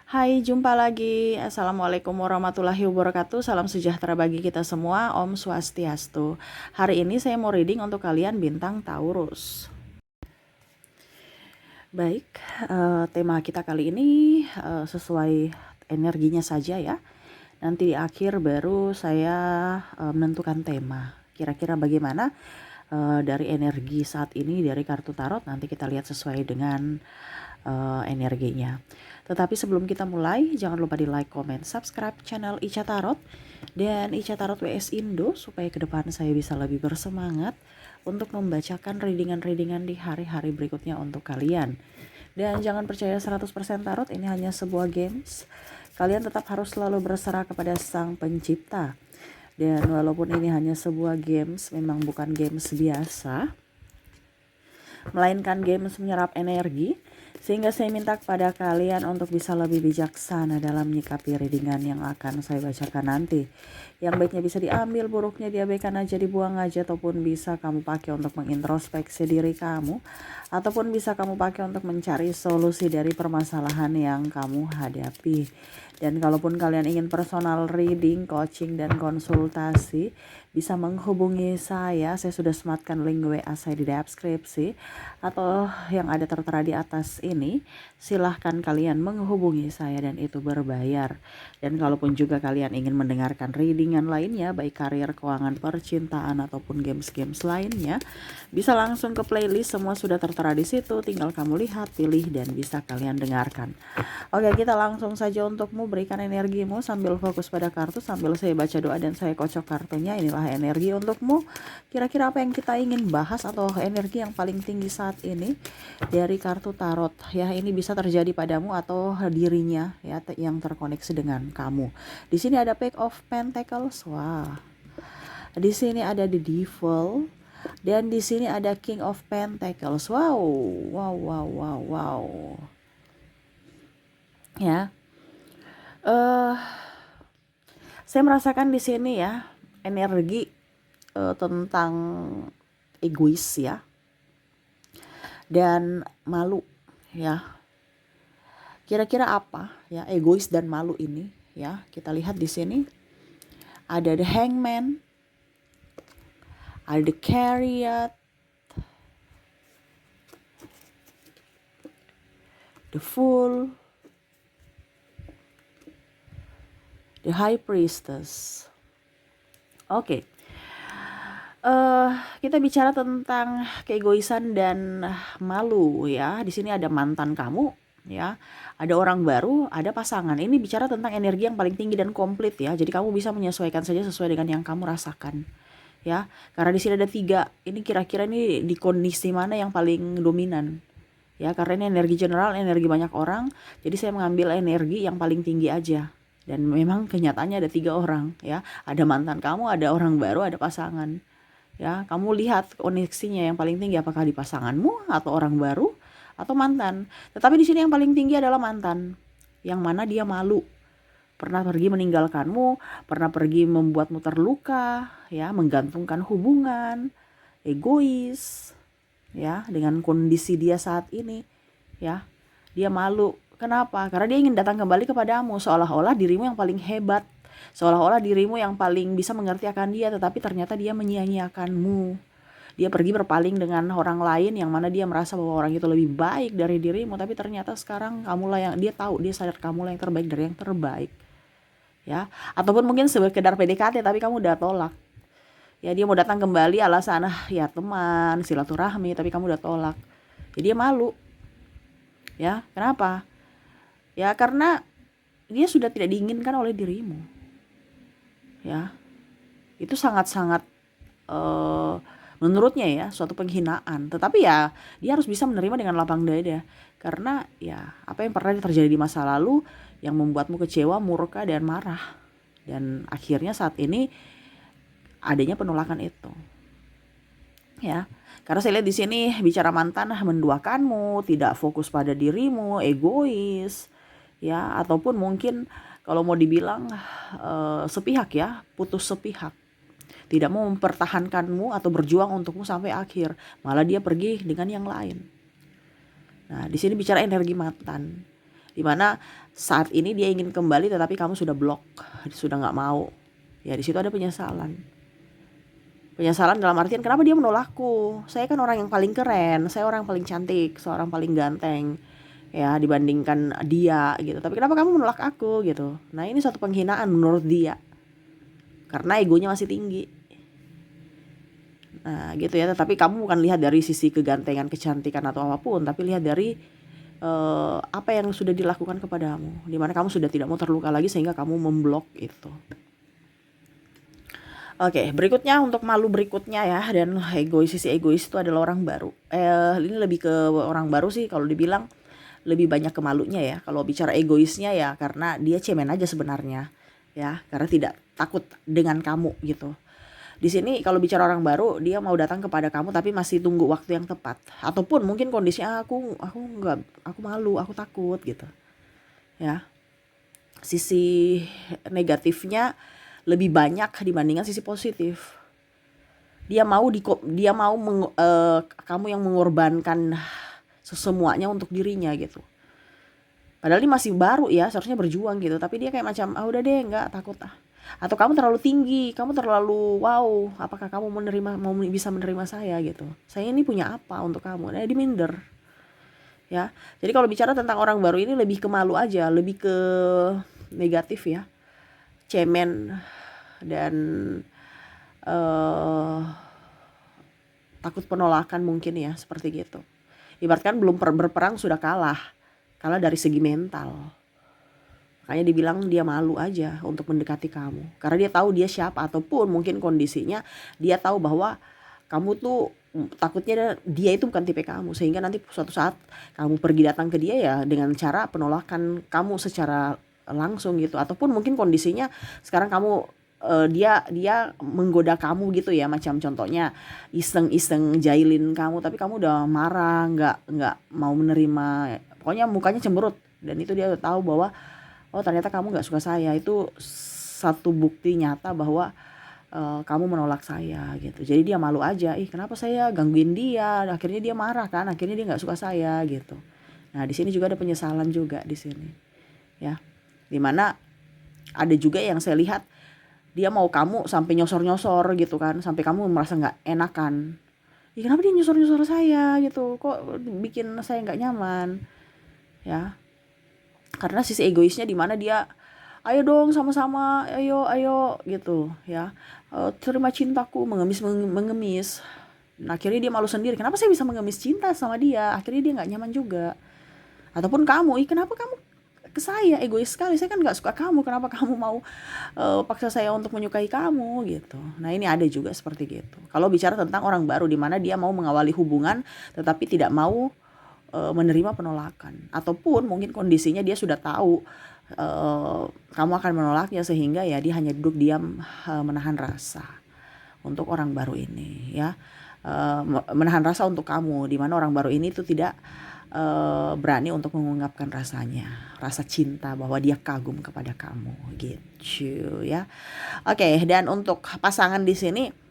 Hai, jumpa lagi. Assalamualaikum warahmatullahi wabarakatuh. Salam sejahtera bagi kita semua. Om Swastiastu. Hari ini saya mau reading untuk kalian bintang Taurus. Baik, tema kita kali ini sesuai energinya saja ya. Nanti di akhir baru saya menentukan tema. Kira-kira bagaimana dari energi saat ini dari kartu tarot, nanti kita lihat sesuai dengan energinya. Tetapi sebelum kita mulai, jangan lupa di like, comment, subscribe channel Ica Tarot dan Ica Tarot WS Indo supaya ke depan saya bisa lebih bersemangat untuk membacakan readingan-readingan di hari-hari berikutnya untuk kalian. Dan jangan percaya 100% tarot, ini hanya sebuah games. Kalian tetap harus selalu berserah kepada Sang Pencipta. Dan walaupun ini hanya sebuah games, memang bukan games biasa, melainkan games menyerap energi, sehingga saya minta kepada kalian untuk bisa lebih bijaksana dalam menyikapi readingan yang akan saya bacakan nanti. Yang baiknya bisa diambil, buruknya diabaikan aja, dibuang aja, ataupun bisa kamu pakai untuk mengintrospeksi diri kamu, ataupun bisa kamu pakai untuk mencari solusi dari permasalahan yang kamu hadapi. Dan kalaupun kalian ingin personal reading, coaching, dan konsultasi, bisa menghubungi saya sudah sematkan link WA saya di deskripsi, atau yang ada tertera di atas ini. Silahkan kalian menghubungi saya dan itu berbayar. Dan kalaupun juga kalian ingin mendengarkan readingan lainnya, baik karir, keuangan, percintaan, ataupun games-games lainnya, bisa langsung ke playlist, semua sudah tertera di situ. Tinggal kamu lihat, pilih, dan bisa kalian dengarkan. Oke, kita langsung saja untukmu, berikan energimu sambil fokus pada kartu, sambil saya baca doa dan saya kocok kartunya. Inilah energi untukmu. Kira-kira apa yang kita ingin bahas atau energi yang paling tinggi saat ini dari kartu tarot ya. Ini bisa terjadi padamu atau dirinya ya yang terkoneksi dengan kamu. Di sini ada Page of Pentacles. Wah. Di sini ada The Devil dan di sini ada King of Pentacles. Wow. Wow, wow, wow, wow. Ya. Saya merasakan di sini ya energi tentang egois ya, dan malu ya. Kira-kira apa ya egois dan malu ini ya? Kita lihat di sini ada the Hangman, ada the Chariot, the Fool, the High Priestess. Oke. Kita bicara tentang keegoisan dan malu ya. Di sini ada mantan kamu ya, ada orang baru, ada pasangan. Ini bicara tentang energi yang paling tinggi dan komplit ya. Jadi kamu bisa menyesuaikan saja sesuai dengan yang kamu rasakan ya. Karena di sini ada 3. Ini kira-kira ini di kondisi mana yang paling dominan ya. Karena ini energi general, energi banyak orang. Jadi saya mengambil energi yang paling tinggi aja. Dan memang kenyataannya ada 3 orang ya. Ada mantan kamu, ada orang baru, ada pasangan. Ya, kamu lihat koneksinya yang paling tinggi apakah di pasanganmu atau orang baru atau mantan. Tetapi di sini yang paling tinggi adalah mantan. Yang mana dia malu. Pernah pergi meninggalkanmu, pernah pergi membuatmu terluka, ya, menggantungkan hubungan, egois, ya, dengan kondisi dia saat ini, ya. Dia malu. Kenapa? Karena dia ingin datang kembali kepadamu seolah-olah dirimu yang paling hebat. Seolah-olah dirimu yang paling bisa mengerti akan dia, tetapi ternyata dia menyia-nyiakanmu. Dia pergi berpaling dengan orang lain yang mana dia merasa bahwa orang itu lebih baik dari dirimu, tapi ternyata sekarang kamulah yang dia tahu, dia sadar kamulah yang terbaik dari yang terbaik. Ya, ataupun mungkin sekedar PDKT tapi kamu udah tolak. Ya, dia mau datang kembali alasan ya teman, silaturahmi, tapi kamu udah tolak. Jadi dia malu. Ya, kenapa? Ya, karena dia sudah tidak diinginkan oleh dirimu. Ya, itu sangat-sangat menurutnya ya suatu penghinaan. Tetapi ya dia harus bisa menerima dengan lapang dada, karena ya apa yang pernah terjadi di masa lalu yang membuatmu kecewa, murka, dan marah. Dan akhirnya saat ini adanya penolakan itu. Ya, karena saya lihat di sini bicara mantan menduakanmu, tidak fokus pada dirimu, egois, ya, ataupun mungkin kalau mau dibilang sepihak ya, putus sepihak, tidak mau mempertahankanmu atau berjuang untukmu sampai akhir, malah dia pergi dengan yang lain. Nah, di sini bicara energi mantan. Dimana saat ini dia ingin kembali tetapi kamu sudah blok, sudah nggak mau. Ya di situ ada penyesalan. Penyesalan dalam artian kenapa dia menolakku? Saya kan orang yang paling keren, saya orang paling cantik, seorang paling ganteng ya dibandingkan dia gitu. Tapi kenapa kamu menolak aku gitu? Nah, ini satu penghinaan menurut dia. Karena egonya masih tinggi. Nah, gitu ya. Tapi kamu bukan lihat dari sisi kegantengan, kecantikan atau apapun, tapi lihat dari apa yang sudah dilakukan kepadamu. Dimana kamu sudah tidak mau terluka lagi sehingga kamu memblok itu. Oke, berikutnya untuk malu berikutnya ya, dan sisi egois itu adalah orang baru. Ini lebih ke orang baru sih kalau dibilang lebih banyak ke malunya ya. Kalau bicara egoisnya ya karena dia cemen aja sebenarnya ya, karena tidak takut dengan kamu gitu. Di sini kalau bicara orang baru, dia mau datang kepada kamu tapi masih tunggu waktu yang tepat. Ataupun mungkin kondisinya aku malu, aku takut gitu. Ya. Sisi negatifnya lebih banyak dibandingkan sisi positif. Dia mau kamu yang mengorbankan semuanya untuk dirinya gitu. Padahal ini masih baru ya, seharusnya berjuang gitu. Tapi dia kayak macam, udah deh, nggak takut ah. Atau kamu terlalu tinggi, kamu terlalu wow. Apakah kamu mau bisa menerima saya gitu? Saya ini punya apa untuk kamu? Nah, dia minder. Ya, jadi kalau bicara tentang orang baru ini lebih ke malu aja, lebih ke negatif ya, cemen dan takut penolakan mungkin ya, seperti gitu. Ibaratkan belum berperang sudah kalah dari segi mental. Makanya dibilang dia malu aja untuk mendekati kamu, karena dia tahu dia siapa, ataupun mungkin kondisinya dia tahu bahwa kamu tuh takutnya dia itu bukan tipe kamu, sehingga nanti suatu saat kamu pergi datang ke dia ya dengan cara penolakan kamu secara langsung gitu. Ataupun mungkin kondisinya sekarang kamu dia menggoda kamu gitu ya, macam contohnya iseng-iseng jailin kamu tapi kamu udah marah, nggak mau menerima, pokoknya mukanya cemberut, dan itu dia udah tahu bahwa oh ternyata kamu nggak suka saya. Itu satu bukti nyata bahwa kamu menolak saya gitu. Jadi dia malu aja, kenapa saya gangguin dia, akhirnya dia marah kan, akhirnya dia nggak suka saya gitu. Nah di sini juga ada penyesalan juga di sini ya, dimana ada juga yang saya lihat dia mau kamu sampai nyosor-nyosor gitu kan, sampai kamu merasa nggak enakan. Kenapa dia nyosor-nyosor saya gitu, kok bikin saya nggak nyaman ya. Karena sisi egoisnya di mana dia ayo dong sama-sama, ayo gitu ya, terima cintaku, mengemis. Nah, akhirnya dia malu sendiri, kenapa saya bisa mengemis cinta sama dia, akhirnya dia nggak nyaman juga. Ataupun kamu, kenapa kamu ke saya, egois sekali, saya kan nggak suka kamu, kenapa kamu mau paksa saya untuk menyukai kamu gitu. Nah ini ada juga seperti gitu. Kalau bicara tentang orang baru di mana dia mau mengawali hubungan tetapi tidak mau menerima penolakan, ataupun mungkin kondisinya dia sudah tahu kamu akan menolaknya, sehingga ya dia hanya duduk diam menahan rasa untuk orang baru ini ya, menahan rasa untuk kamu, di mana orang baru ini tuh tidak berani untuk mengungkapkan rasa cinta bahwa dia kagum kepada kamu gitu ya. Oke, dan untuk pasangan di sini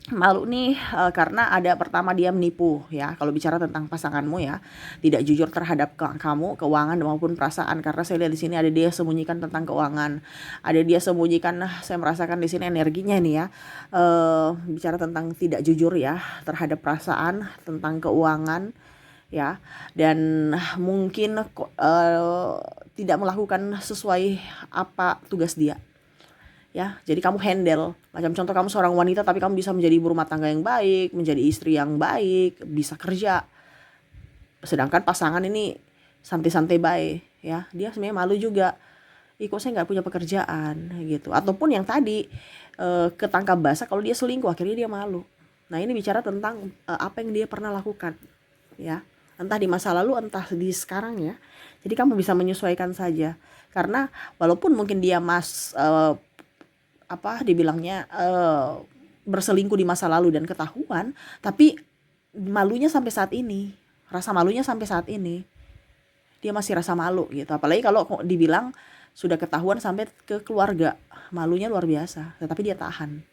malu nih karena ada pertama dia menipu ya. Kalau bicara tentang pasanganmu ya, tidak jujur terhadap kamu, keuangan maupun perasaan. Karena saya lihat di sini ada dia sembunyikan tentang keuangan, ada dia sembunyikan. Saya merasakan di sini energinya nih ya, bicara tentang tidak jujur ya terhadap perasaan, tentang keuangan ya, dan mungkin tidak melakukan sesuai apa tugas dia ya. Jadi kamu handle, macam contoh kamu seorang wanita tapi kamu bisa menjadi ibu rumah tangga yang baik, menjadi istri yang baik, bisa kerja, sedangkan pasangan ini santai-santai baik ya, dia sebenarnya malu juga, kok saya nggak punya pekerjaan gitu. Ataupun yang tadi ketangkap basah kalau dia selingkuh, akhirnya dia malu. Nah ini bicara tentang apa yang dia pernah lakukan ya, entah di masa lalu entah di sekarang ya. Jadi kamu bisa menyesuaikan saja, karena walaupun mungkin dia dibilangnya berselingkuh di masa lalu dan ketahuan, tapi malunya sampai saat ini, rasa malunya sampai saat ini dia masih rasa malu gitu. Apalagi kalau dibilang sudah ketahuan sampai ke keluarga, malunya luar biasa, tetapi dia tahan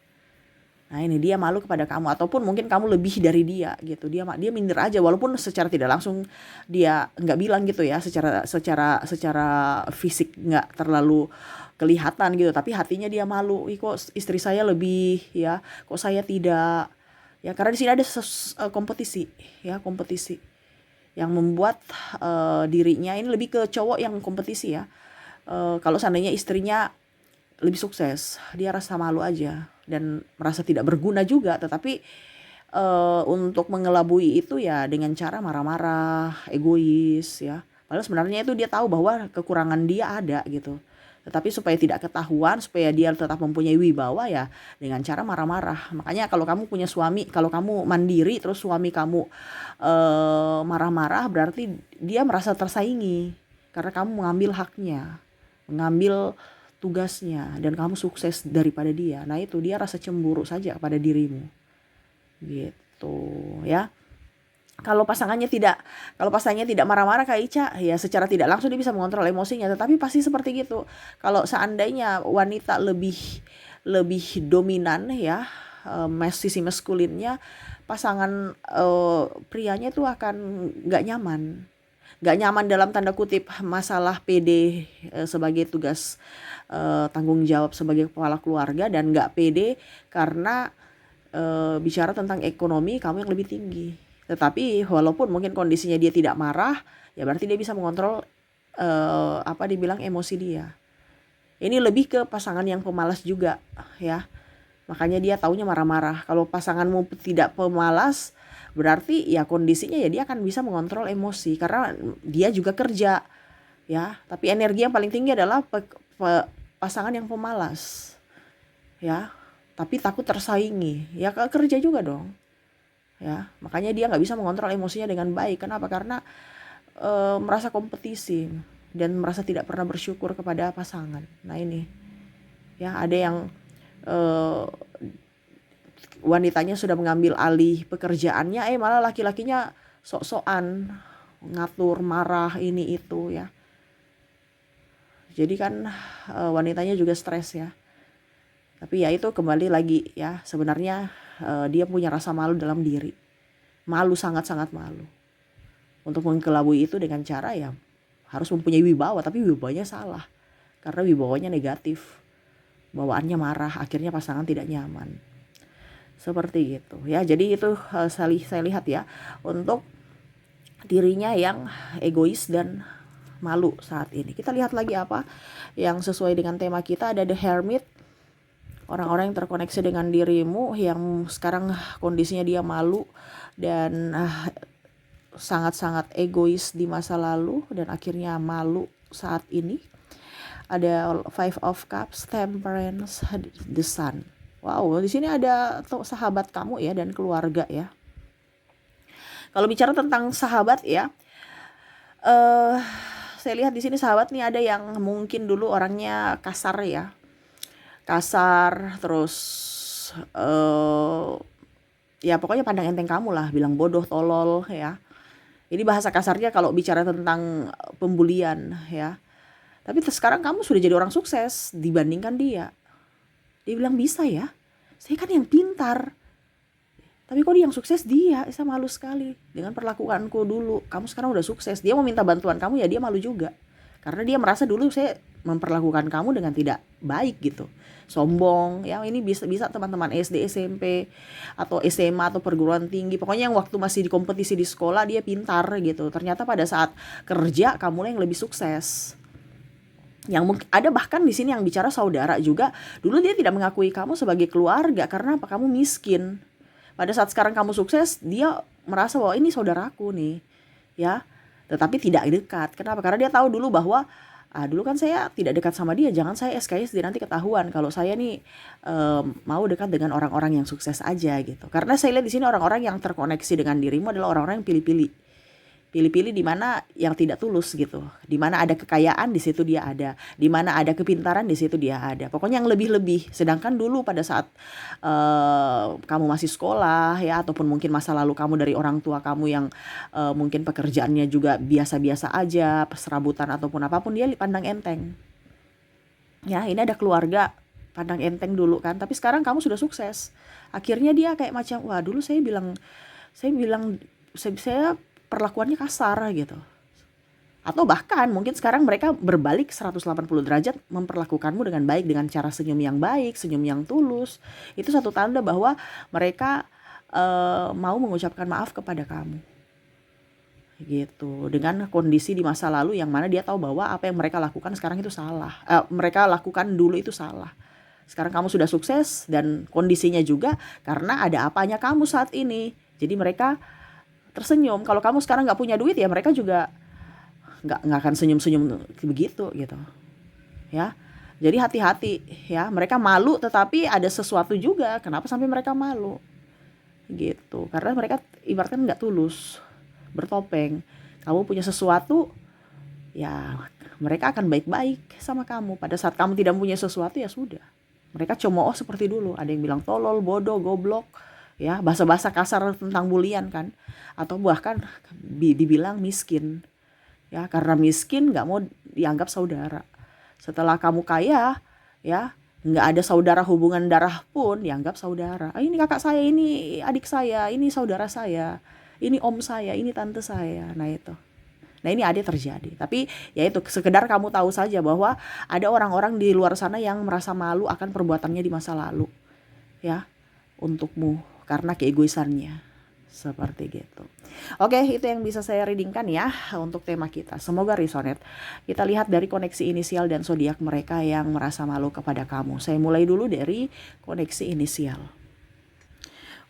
Nah ini dia malu kepada kamu, ataupun mungkin kamu lebih dari dia gitu. Dia minder aja, walaupun secara tidak langsung dia nggak bilang gitu ya, secara secara secara fisik nggak terlalu kelihatan gitu, tapi hatinya dia malu. Ih, kok istri saya lebih ya, kok saya tidak. Ya karena di sini ada kompetisi ya, kompetisi yang membuat dirinya ini lebih ke cowok yang kompetisi ya. Kalau seandainya istrinya lebih sukses, dia rasa malu aja dan merasa tidak berguna juga. Tetapi untuk mengelabui itu ya dengan cara marah-marah, egois ya. Padahal sebenarnya itu dia tahu bahwa kekurangan dia ada gitu. Tetapi supaya tidak ketahuan, supaya dia tetap mempunyai wibawa ya dengan cara marah-marah. Makanya kalau kamu punya suami, kalau kamu mandiri terus suami kamu marah-marah, berarti dia merasa tersaingi karena kamu mengambil haknya, mengambil tugasnya, dan kamu sukses daripada dia. Nah itu dia rasa cemburu saja pada dirimu gitu ya. Kalau pasangannya tidak marah-marah kayak Ica, ya secara tidak langsung dia bisa mengontrol emosinya, tetapi pasti seperti gitu. Kalau seandainya wanita lebih lebih dominan ya, sisi maskulinnya, pasangan prianya itu akan nggak nyaman. Nggak nyaman dalam tanda kutip masalah pede sebagai tugas tanggung jawab sebagai kepala keluarga, dan nggak pede karena bicara tentang ekonomi kamu yang lebih tinggi. Tetapi walaupun mungkin kondisinya dia tidak marah, ya berarti dia bisa mengontrol apa dibilang emosi dia. Ini lebih ke pasangan yang pemalas juga ya. Makanya dia taunya marah-marah. Kalau pasanganmu tidak pemalas, berarti ya kondisinya ya dia akan bisa mengontrol emosi karena dia juga kerja ya. Tapi energi yang paling tinggi adalah pasangan yang pemalas ya. Tapi takut tersaingi, ya kerja juga dong ya. Makanya dia nggak bisa mengontrol emosinya dengan baik. Kenapa? Karena merasa kompetisi dan merasa tidak pernah bersyukur kepada pasangan. Nah ini ya, ada yang wanitanya sudah mengambil alih pekerjaannya, malah laki-lakinya sok-sokan ngatur, marah, ini itu ya. Jadi kan wanitanya juga stres ya. Tapi ya itu kembali lagi ya, sebenarnya dia punya rasa malu dalam diri. Malu, sangat-sangat malu. Untuk mengkelabui itu dengan cara ya harus mempunyai wibawa, tapi wibawanya salah. Karena wibawanya negatif. Bawaannya marah, akhirnya pasangan tidak nyaman. Seperti itu ya. Jadi itu saya lihat ya, untuk dirinya yang egois dan malu saat ini. Kita lihat lagi apa yang sesuai dengan tema kita. Ada The Hermit. Orang-orang yang terkoneksi dengan dirimu, yang sekarang kondisinya dia malu dan sangat-sangat egois di masa lalu dan akhirnya malu saat ini. Ada Five of Cups, Temperance, The Sun. Wow, di sini ada sahabat kamu ya dan keluarga ya. Kalau bicara tentang sahabat ya, saya lihat di sini sahabat nih ada yang mungkin dulu orangnya kasar ya, kasar terus ya pokoknya pandang enteng kamu lah, bilang bodoh, tolol ya. Ini bahasa kasarnya kalau bicara tentang pembulian ya. Tapi sekarang kamu sudah jadi orang sukses dibandingkan dia. Dia bilang bisa ya, saya kan yang pintar. Tapi kok dia yang sukses dia, saya malu sekali dengan perlakuanku dulu. Kamu sekarang udah sukses, dia mau minta bantuan kamu ya dia malu juga. Karena dia merasa dulu saya memperlakukan kamu dengan tidak baik gitu. Sombong, ya ini bisa teman-teman SD, SMP, atau SMA, atau perguruan tinggi. Pokoknya yang waktu masih di kompetisi di sekolah dia pintar gitu. Ternyata pada saat kerja kamu yang lebih sukses. Yang mungkin ada bahkan di sini yang bicara saudara juga. Dulu dia tidak mengakui kamu sebagai keluarga karena apa? Kamu miskin. Pada saat sekarang kamu sukses, dia merasa bahwa ini saudaraku nih, ya. Tetapi tidak dekat. Kenapa? Karena dia tahu dulu bahwa dulu kan saya tidak dekat sama dia. Jangan saya SKSD nanti ketahuan kalau saya nih mau dekat dengan orang-orang yang sukses aja gitu. Karena saya lihat di sini orang-orang yang terkoneksi dengan dirimu adalah orang-orang yang pilih-pilih di mana yang tidak tulus gitu. Di mana ada kekayaan di situ dia ada. Di mana ada kepintaran di situ dia ada. Pokoknya yang lebih-lebih. Sedangkan dulu pada saat kamu masih sekolah ya, ataupun mungkin masa lalu kamu dari orang tua kamu yang mungkin pekerjaannya juga biasa-biasa aja, serabutan ataupun apapun, dia pandang enteng. Ya, ini ada keluarga pandang enteng dulu kan, tapi sekarang kamu sudah sukses. Akhirnya dia kayak macam, wah dulu saya perlakuannya kasar gitu. Atau bahkan mungkin sekarang mereka berbalik 180 derajat memperlakukanmu dengan baik, dengan cara senyum yang baik, senyum yang tulus. Itu satu tanda bahwa mereka mau mengucapkan maaf kepada kamu. Gitu. Dengan kondisi di masa lalu yang mana dia tahu bahwa apa yang mereka lakukan sekarang itu salah. Mereka lakukan dulu itu salah. Sekarang kamu sudah sukses dan kondisinya juga karena ada apanya kamu saat ini. Jadi mereka tersenyum. Kalau kamu sekarang nggak punya duit ya mereka juga nggak akan senyum-senyum begitu gitu ya. Jadi hati-hati ya, mereka malu tetapi ada sesuatu juga kenapa sampai mereka malu gitu, karena mereka ibaratkan nggak tulus, bertopeng. Kamu punya sesuatu ya, mereka akan baik-baik sama kamu. Pada saat kamu tidak punya sesuatu ya sudah, mereka cemooh seperti dulu. Ada yang bilang tolol, bodoh, goblok ya, bahasa-bahasa kasar tentang bulian kan, atau bahkan dibilang miskin ya, karena miskin nggak mau dianggap saudara. Setelah kamu kaya ya, nggak ada saudara, hubungan darah pun dianggap saudara. Ini kakak saya, ini adik saya, ini saudara saya, ini om saya, ini tante saya. Nah ini ada terjadi. Tapi ya itu sekedar kamu tahu saja bahwa ada orang-orang di luar sana yang merasa malu akan perbuatannya di masa lalu ya, untukmu karena keegoisannya seperti gitu. Oke, itu yang bisa saya readingkan ya untuk tema kita. Semoga resonate. Kita lihat dari koneksi inisial dan zodiak mereka yang merasa malu kepada kamu. Saya mulai dulu dari koneksi inisial.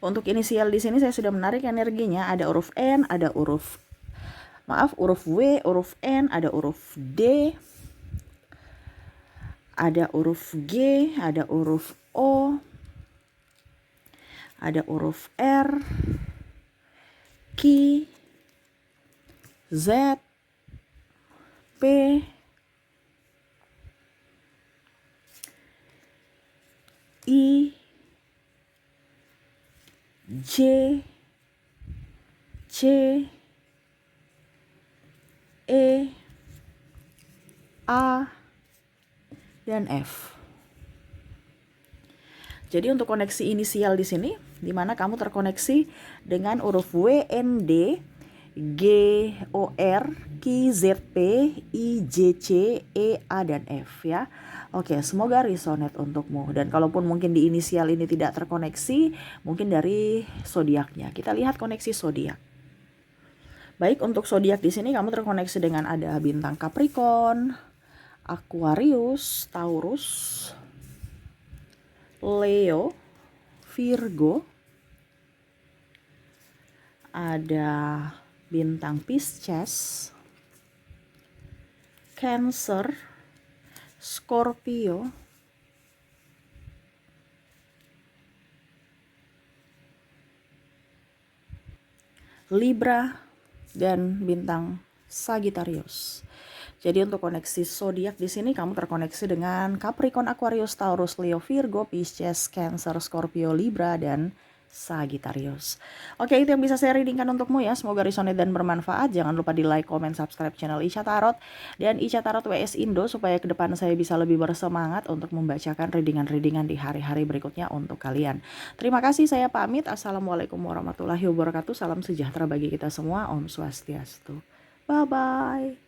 Untuk inisial di sini saya sudah menarik energinya. Ada huruf N, ada huruf W, huruf N, ada huruf D, ada huruf G, ada huruf O, ada huruf R, Q, Z, P, I, J, C, E, A, dan F. Jadi untuk koneksi inisial di sini, di mana kamu terkoneksi dengan huruf W, N, D, G, O, R, Q, Z, P, I, J, C, E, A, dan F ya. Oke, semoga resonate untukmu. Dan kalaupun mungkin di inisial ini tidak terkoneksi, mungkin dari zodiaknya. Kita lihat koneksi zodiak. Baik, untuk zodiak di sini kamu terkoneksi dengan ada bintang Capricorn, Aquarius, Taurus, Leo, Virgo, ada bintang Pisces, Cancer, Scorpio, Libra, dan bintang Sagittarius. Jadi untuk koneksi zodiak di sini kamu terkoneksi dengan Capricorn, Aquarius, Taurus, Leo, Virgo, Pisces, Cancer, Scorpio, Libra, dan Sagittarius. Oke, itu yang bisa saya readingkan untukmu ya. Semoga resonate dan bermanfaat. Jangan lupa di like, comment, subscribe channel Ica Tarot dan Ica Tarot WS Indo supaya ke depan saya bisa lebih bersemangat untuk membacakan readingan-readingan di hari-hari berikutnya untuk kalian. Terima kasih, saya pamit. Assalamualaikum warahmatullahi wabarakatuh. Salam sejahtera bagi kita semua. Om Swastiastu. Bye-bye.